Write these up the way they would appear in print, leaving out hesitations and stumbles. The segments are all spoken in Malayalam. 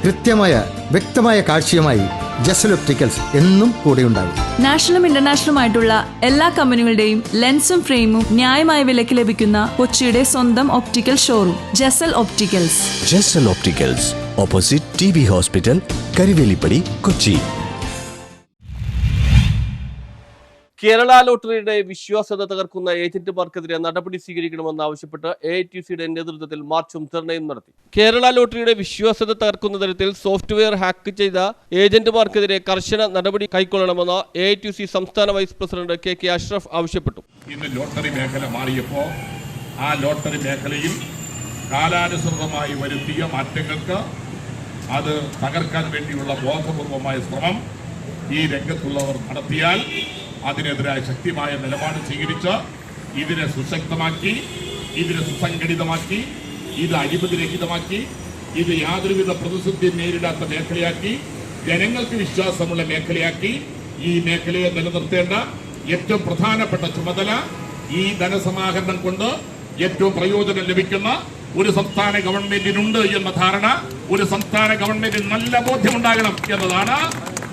വ്യക്തമായ കാഴ്ചയുമായി ജസൽ ഒപ്റ്റിക്കൽസ് എന്നും കൂടെയുണ്ടാകും. നാഷണലും ഇന്റർനാഷണലുമായിട്ടുള്ള എല്ലാ കമ്പനികളുടെയും ലെൻസും ഫ്രെയിമും ന്യായമായ വിലയ്ക്ക് ലഭിക്കുന്ന കൊച്ചിയുടെ സ്വന്തം optical showroom Jasal opticals. Jasal opticals, opposite TB hospital, Karivelippady, Kochi. Kerala ലോട്ടറിയുടെ വിശ്വാസ്യത തകർക്കുന്ന ഏജന്റുമാർക്കെതിരെ നടപടി സ്വീകരിക്കണമെന്നാവശ്യപ്പെട്ട് AITUCയുടെ നേതൃത്വത്തിൽ മാർച്ചും ധർണയും നടത്തി. കേരള ലോട്ടറിയുടെ വിശ്വാസ്യത തകർക്കുന്ന തരത്തിൽ സോഫ്റ്റ്വെയർ ഹാക്ക് ചെയ്ത ഏജന്റുമാർക്കെതിരെ കർശന നടപടി കൈക്കൊള്ളണമെന്ന് AITUC സംസ്ഥാന വൈസ് പ്രസിഡന്റ് KK അഷ്റഫ് ആവശ്യപ്പെട്ടു. ഇന്ന് ലോട്ടറി മേഖല മാറിയപ്പോൾ ആ ലോട്ടറി മേഖലയിൽ കാലാനുസൃതമായി വരുത്തിയ മാറ്റങ്ങൾക്ക് അത് തകർക്കാൻ വേണ്ടിയുള്ള ബോധപൂർവമായ ശ്രമം ഈ രംഗത്തുള്ളവർ നടത്തിയാൽ അതിനെതിരായ ശക്തിമായ നിലപാട് സ്വീകരിച്ച് ഇതിനെ സുശക്തമാക്കി, ഇതിനെ സുസംഘടിതമാക്കി, ഇത് അഴിമതിരഹിതമാക്കി, ഇത് യാതൊരുവിധ പ്രതിസന്ധി നേരിടാത്ത മേഖലയാക്കി, ജനങ്ങൾക്ക് വിശ്വാസമുള്ള മേഖലയാക്കി ഈ മേഖലയെ നിലനിർത്തേണ്ട ഏറ്റവും പ്രധാനപ്പെട്ട ചുമതല ഈ ധനസമാഹരണം കൊണ്ട് ഏറ്റവും പ്രയോജനം ലഭിക്കുന്ന ഒരു സംസ്ഥാന ഗവൺമെന്റിനുണ്ട് എന്ന ധാരണ ഒരു സംസ്ഥാന ഗവൺമെന്റിന് നല്ല ബോധ്യമുണ്ടാകണം എന്നതാണ്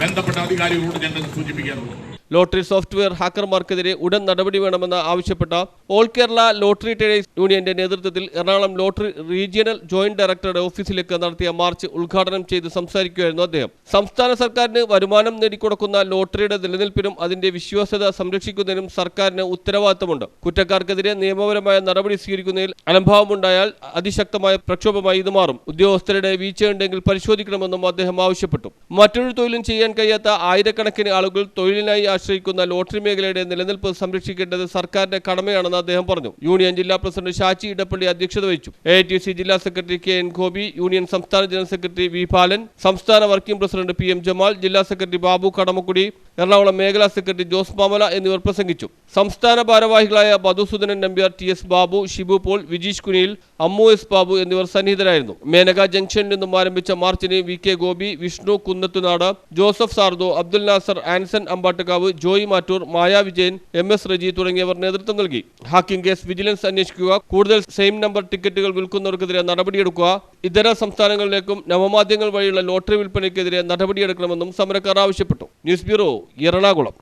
ബന്ധപ്പെട്ട അധികാരികളോട് ഞങ്ങൾ സൂചിപ്പിക്കാറുള്ളത്. ലോട്ടറി സോഫ്റ്റ്വെയർ ഹാക്കർമാർക്കെതിരെ ഉടൻ നടപടി വേണമെന്ന് ആവശ്യപ്പെട്ട ഓൾ കേരള ലോട്ടറി ട്രേഡേഴ്സ് യൂണിയന്റെ നേതൃത്വത്തിൽ എറണാകുളം ലോട്ടറി റീജിയണൽ ജോയിന്റ് ഡയറക്ടറുടെ ഓഫീസിലേക്ക് നടത്തിയ മാർച്ച് ഉദ്ഘാടനം ചെയ്ത് സംസാരിക്കുകയായിരുന്നു അദ്ദേഹം. സംസ്ഥാന സർക്കാരിന് വരുമാനം നേടിക്കൊടുക്കുന്ന ലോട്ടറിയുടെ നിലനിൽപ്പിനും അതിന്റെ വിശ്വാസ്യത സംരക്ഷിക്കുന്നതിനും സർക്കാരിന് ഉത്തരവാദിത്തമുണ്ട്. കുറ്റക്കാർക്കെതിരെ നിയമപരമായ നടപടി സ്വീകരിക്കുന്നതിൽ അലംഭാവമുണ്ടായാൽ അതിശക്തമായ പ്രക്ഷോഭമായി ഇത് മാറും. ഉദ്യോഗസ്ഥരുടെ വീഴ്ചയുണ്ടെങ്കിൽ പരിശോധിക്കണമെന്നും അദ്ദേഹം ആവശ്യപ്പെട്ടു. മറ്റൊരു തൊഴിലും ചെയ്യാൻ കഴിയാത്ത ആയിരക്കണക്കിന് ആളുകൾ തൊഴിലിനായി ആശ്രയിക്കുന്ന ലോട്ടറി മേഖലയുടെ നിലനിൽപ്പ് സംരക്ഷിക്കേണ്ടത് സർക്കാരിന്റെ കടമയാണെന്ന് അദ്ദേഹം പറഞ്ഞു. യൂണിയൻ ജില്ലാ പ്രസിഡന്റ് ഷാച്ചി ഇടപ്പള്ളി അധ്യക്ഷത വഹിച്ചു. AITUC ജില്ലാ സെക്രട്ടറി KN ഗോപി, യൂണിയൻ സംസ്ഥാന ജനറൽ സെക്രട്ടറി V ബാലൻ, സംസ്ഥാന വർക്കിംഗ് പ്രസിഡന്റ് PM ജമാൽ, ജില്ലാ സെക്രട്ടറി ബാബു കടമക്കുടി, എറണാകുളം മേഖലാ സെക്രട്ടറി ജോസ് മാമല എന്നിവർ പ്രസംഗിച്ചു. സംസ്ഥാന ഭാരവാഹികളായ Madhusoodanan Nambiar, TS Babu, Shibu Paul, Vijeesh Kuniyil, Ammu S Babu എന്നിവർ സന്നിഹിതരായിരുന്നു. മേനക ജംഗ്ഷനിൽ നിന്നും ആരംഭിച്ച മാർച്ചിന് VK Gopi, Vishnu Kunnathunad, Joseph Sardo, Abdul Nasar, Anson Ambattukavu, Joy Mattoor, Maya Vijayan, MS Reji തുടങ്ങിയവർ നേതൃത്വം നൽകി. ഹാക്കിംഗ് കേസ് വിജിലൻസ് അന്വേഷിക്കുക, കൂടുതൽ സെയിം നമ്പർ ടിക്കറ്റുകൾ വിൽക്കുന്നവർക്കെതിരെ നടപടിയെടുക്കുക, ഇതര സംസ്ഥാനങ്ങളിലേക്കും നവമാധ്യമങ്ങൾ വഴിയുള്ള ലോട്ടറി വിൽപ്പനയ്ക്കെതിരെ നടപടിയെടുക്കണമെന്നും സമരക്കാർ ആവശ്യപ്പെട്ടു. News bureau, Ernakulam.